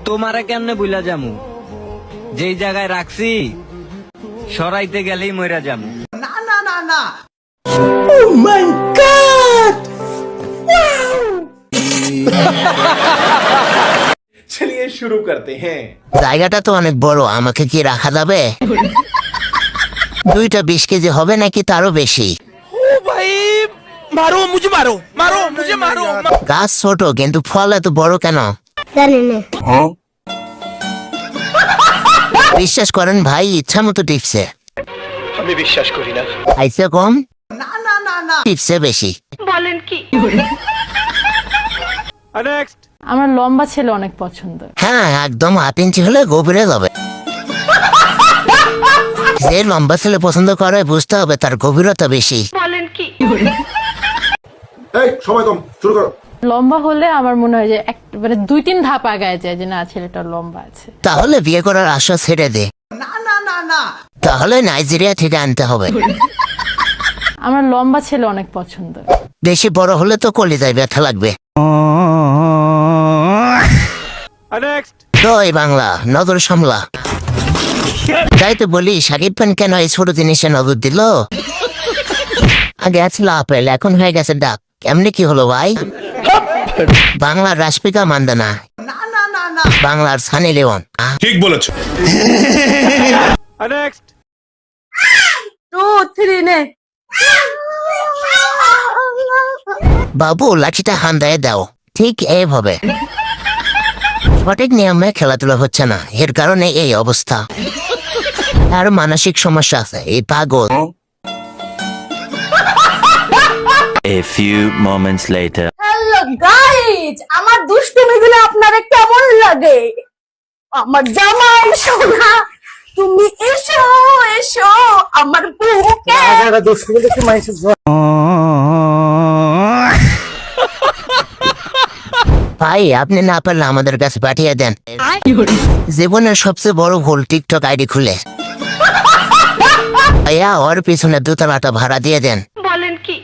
তোমারে কেমনে বুইলা যামু? যেই জায়গায় রাখছি সরাইতে গেলেই মইরা যামু। না না না না। चलिए शुरू करते हैं। জায়গাটা তো অনেক বড়, আমাকে কি রাখা যাবে? 2টা 20 কেজি হবে নাকি তারও বেশি? গাছ ছোট কিন্তু ফল এত বড় কেন? বিশ্বাস করেন ভাই, ইচ্ছা মতো টিপসে। আমি বিশ্বাস করি না। আইসে কম, না না না না। টিপসে বেশি। नेक्स्ट। আমার লম্বা ছেলে অনেক পছন্দ। হ্যাঁ, একদম 8 ইঞ্চি হলে গভীরে যাবে। যে লম্বা ছেলে পছন্দ করে বুঝতে হবে তার গভীরতা বেশি। এই সময় কম, শুরু করো। লম্বা হলে আমার মনে হয় যে মানে 2-3 ধাপ আগায় যায় যে না ছেলেটা লম্বা আছে। তাহলে বিয়ে করার আশা ছেড়ে দে। না না না না। তাহলে নাইজেরিয়া থেকে আনতে হবে। আমার লম্বা ছেলে অনেক পছন্দ। বেশি বড় হলে তো কলিজায় ব্যথা লাগবে। नेक्स्ट। তো এই বাংলা নজর সামলা। তাই তো বলি শাকিব খান কেন এই ছোট জিনিসে নজর দিল? আগে আছিল আপেল, এখন হয়ে গেছে ডাব। কেমনি কি হলো ভাই? বাংলার রাশমিকা মান্দানা, না না না না। বাংলার সানি লিওন। ঠিক বলেছো। नेक्स्ट। 2 3 নে। বাবু লাঠিটা হান্দায় দাও। ঠিক এইভাবে। সঠিক নিয়মে খেলাধুলা হচ্ছে না, এর কারণে এই অবস্থা। আর মানসিক সমস্যা আছে, এই পাগল। A few moments later. Hello guys, আমার দুষ্টুমিগুলো আপনাদের কেমন লাগে? আমার জামাই সোনা, তুমি এসো এসো আমার বুকে। ভাই আপনি না পারলে আমাদের কাছে পাঠিয়ে দেন। জীবনের সবচেয়ে বড় ভুল টিকটক আইডি খুলে। ভাইয়া ওর পিছনে 2 তলাটা ভাড়া দিয়ে দেন। বলেন কি?